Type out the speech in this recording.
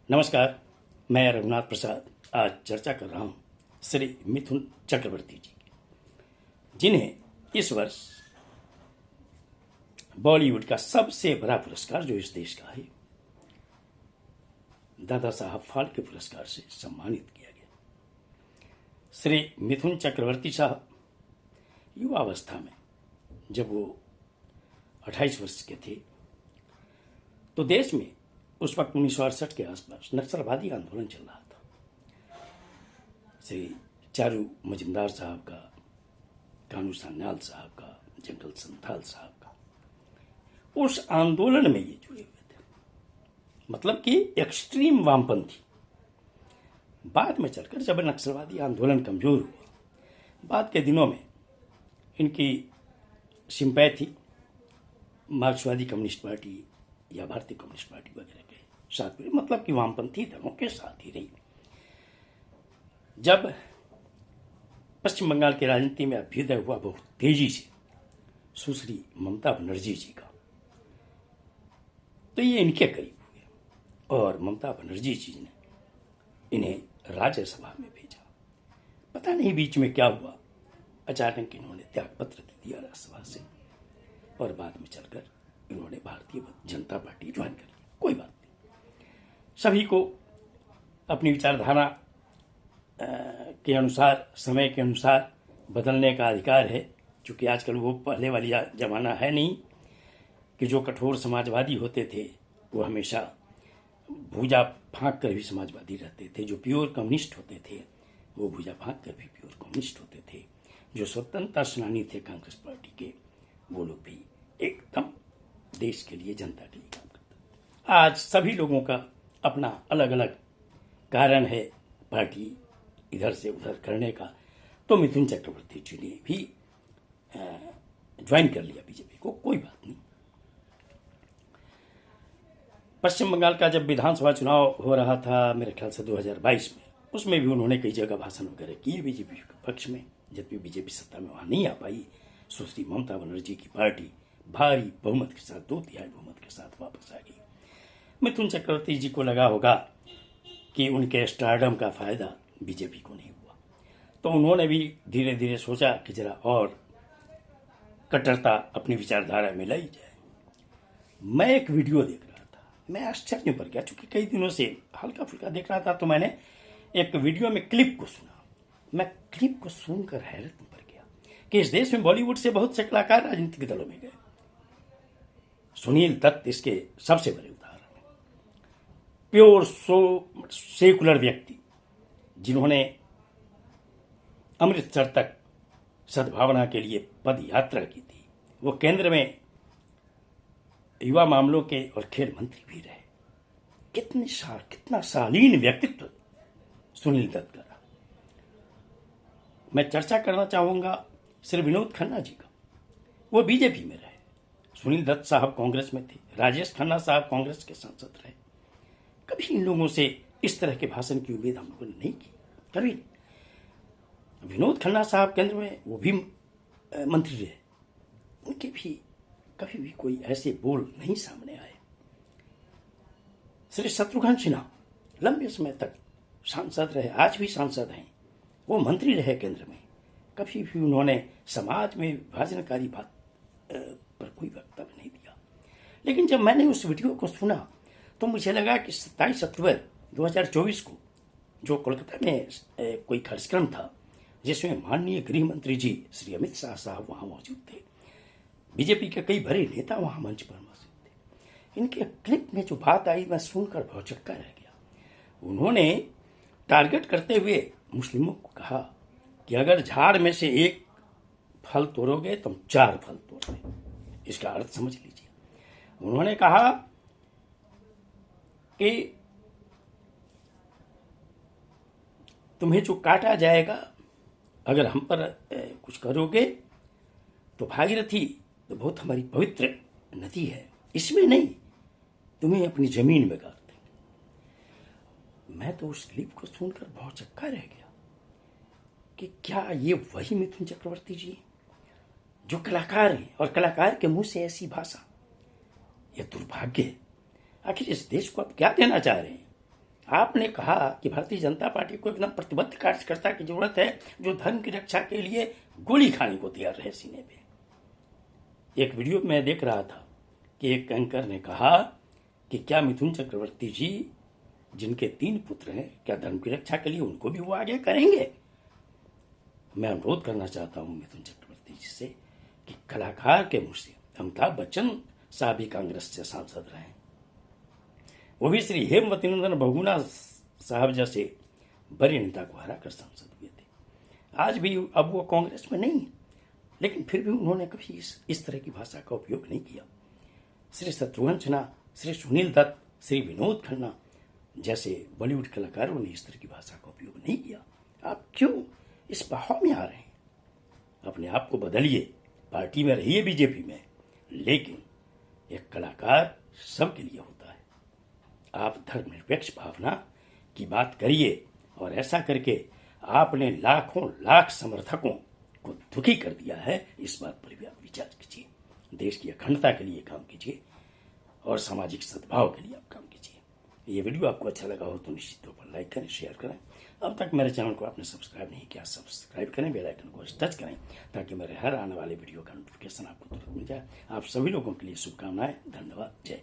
नमस्कार, मैं रघुनाथ प्रसाद आज चर्चा कर रहा हूँ श्री मिथुन चक्रवर्ती जी की, जिन्हें इस वर्ष बॉलीवुड का सबसे बड़ा पुरस्कार जो इस देश का है, दादा साहब फाल्के पुरस्कार से सम्मानित किया गया। श्री मिथुन चक्रवर्ती साहब युवावस्था में जब वो 28 वर्ष के थे तो देश में उस वक्त 1968 के आसपास नक्सलवादी आंदोलन चल रहा था। श्री चारू मजुमदार साहब का, कानू सान्याल साहब का, जनरल संथाल साहब का, उस आंदोलन में ये जुड़े हुए थे, मतलब कि एक्सट्रीम वामपंथी। बाद में चलकर जब नक्सलवादी आंदोलन कमजोर हुआ, बाद के दिनों में इनकी सिंपैथी मार्क्सवादी कम्युनिस्ट पार्टी या भारतीय कम्युनिस्ट पार्टी वगैरह के साथ में, मतलब कि वामपंथी दलों के साथ ही रही। जब पश्चिम बंगाल की राजनीति में अभ्युदय हुआ बहुत तेजी से सुश्री ममता बनर्जी जी का, तो ये इनके करीब हुए और ममता बनर्जी जी ने इन्हें राज्यसभा में भेजा। पता नहीं बीच में क्या हुआ, अचानक इन्होंने त्यागपत्र दे दिया राज्यसभा से और बाद में चलकर इन्होंने भारतीय जनता पार्टी ज्वाइन कर ली। कोई बात नहीं, सभी को अपनी विचारधारा के अनुसार, समय के अनुसार बदलने का अधिकार है। क्योंकि आजकल वो पहले वाली जमाना है नहीं कि जो कठोर समाजवादी होते थे वो हमेशा भुजा फाँक कर भी समाजवादी रहते थे, जो प्योर कम्युनिस्ट होते थे वो भुजा फाँक कर भी प्योर कम्युनिस्ट होते थे, जो स्वतंत्रता सेनानी थे कांग्रेस पार्टी के वो लोग भी एकदम देश के लिए, जनता के लिए काम करते। आज सभी लोगों का अपना अलग अलग कारण है पार्टी इधर से उधर करने का। तो मिथुन चक्रवर्ती जी ने भी ज्वाइन कर लिया बीजेपी को, कोई बात नहीं। पश्चिम बंगाल का जब विधानसभा चुनाव हो रहा था मेरे ख्याल से 2022 में, उसमें भी उन्होंने कई जगह भाषण वगैरह किए बीजेपी के पक्ष में। जबकि बीजेपी सत्ता में वहाँ नहीं आ पाई, सुश्री ममता बनर्जी की पार्टी भारी बहुमत के साथ, 2/3 बहुमत के साथ वापस आ गई। मिथुन चक्रवर्ती जी को लगा होगा कि उनके स्टारडम का फायदा बीजेपी को नहीं हुआ, तो उन्होंने भी धीरे धीरे सोचा कि जरा और कट्टरता अपनी विचारधारा में लाई जाए। मैं एक वीडियो देख रहा था, मैं आश्चर्य में पड़ गया, चूंकि कई दिनों से हल्का फुल्का देख रहा था, तो मैंने एक वीडियो में क्लिप को सुना। मैं क्लिप को सुनकर हैरत में पड़ गया कि इस देश में बॉलीवुड से बहुत से कलाकार राजनीतिक दलों में गए। सुनील दत्त इसके सबसे बड़े उदाहरण हैं। प्योर सेकुलर व्यक्ति जिन्होंने अमृतसर तक सद्भावना के लिए पद यात्रा की थी, वो केंद्र में युवा मामलों के और खेल मंत्री भी रहे। कितना शालीन व्यक्तित्व सुनील दत्त का रहा। मैं चर्चा करना चाहूंगा श्री विनोद खन्ना जी का। वो बीजेपी में रहे, सुनील दत्त साहब कांग्रेस में थे, राजेश खन्ना साहब कांग्रेस के सांसद रहे। कभी इन लोगों से इस तरह के भाषण की उम्मीद हम लोगों ने नहीं की, कभी। विनोद खन्ना साहब केंद्र में वो भी मंत्री रहे, उनके भी कभी भी कोई ऐसे बोल नहीं सामने आए। श्री शत्रुघ्न सिन्हा लंबे समय तक सांसद रहे, आज भी सांसद हैं, वो मंत्री रहे केंद्र में, कभी भी उन्होंने समाज में विभाजनकारी बात पर कोई वक्तव्य नहीं दिया। लेकिन जब मैंने उस वीडियो को सुना तो मुझे लगा कि 27 अक्टूबर 2024 को जो कोलकाता में कोई कार्यक्रम था जिसमें माननीय गृह मंत्री जी श्री अमित शाह साहब वहां मौजूद थे, बीजेपी के कई बड़े नेता वहां मंच पर मौजूद थे। इनके क्लिप में जो बात आई मैं सुनकर भौचक्का रह गया। उन्होंने टारगेट करते हुए मुस्लिमों को कहा कि अगर झाड़ में से एक फल तोड़ोगे तुम 4 फल तोड़ोगे। इसका अर्थ समझ लीजिए। उन्होंने कहा कि तुम्हें जो काटा जाएगा, अगर हम पर कुछ करोगे तो भागीरथी तो बहुत हमारी पवित्र नदी है, इसमें नहीं, तुम्हें अपनी जमीन में गाड़ देंगे। मैं तो उस क्लिप को सुनकर बहुत चक्का रह गया कि क्या ये वही मिथुन चक्रवर्ती जी जो कलाकार हैं, और कलाकार के मुंह से ऐसी भाषा, यह दुर्भाग्य है। आखिर इस देश को आप क्या देना चाह रहे हैं? आपने कहा कि भारतीय जनता पार्टी को एकदम प्रतिबद्ध कार्यकर्ता की जरूरत है जो धर्म की रक्षा के लिए गोली खाने को तैयार रहे सीने पे। एक वीडियो में देख रहा था कि एक एंकर ने कहा कि क्या मिथुन चक्रवर्ती जी, जिनके 3 पुत्र हैं, क्या धर्म की रक्षा के लिए उनको भी वो आगे करेंगे? मैं अनुरोध करना चाहता हूं मिथुन चक्रवर्ती जी से कि कलाकार के मुंह से अमिताभ बच्चन साहब भी कांग्रेस से सांसद रहे, वो भी श्री हेमवती नंदन बहुगुणा साहब जैसे बड़े नेता को हराकर सांसद हुए थे। आज भी अब वो कांग्रेस में नहीं, लेकिन फिर भी उन्होंने कभी इस तरह की भाषा का उपयोग नहीं किया। श्री शत्रुघ्न सिन्हा, श्री सुनील दत्त, श्री विनोद खन्ना जैसे बॉलीवुड कलाकारों ने इस तरह की भाषा का उपयोग नहीं किया। आप क्यों इस बहाव में आ रहे हैं? अपने आप को बदलिए, पार्टी में रहिए बीजेपी में, लेकिन एक कलाकार सबके लिए होता है। आप धर्मनिरपेक्ष भावना की बात करिए और ऐसा करके आपने लाखों लाख समर्थकों को दुखी कर दिया है। इस बात पर भी आप विचार कीजिए। देश की अखंडता के लिए काम कीजिए और सामाजिक सद्भाव के लिए आप काम कीजिए। ये वीडियो आपको अच्छा लगा हो तो निश्चित तौर पर लाइक करें, शेयर करें। अब तक मेरे चैनल को आपने सब्सक्राइब नहीं किया, सब्सक्राइब करें, बेल आइकन को टच करें ताकि मेरे हर आने वाले वीडियो का नोटिफिकेशन आपको तुरंत मिल जाए। आप सभी लोगों के लिए शुभकामनाएं। धन्यवाद। जय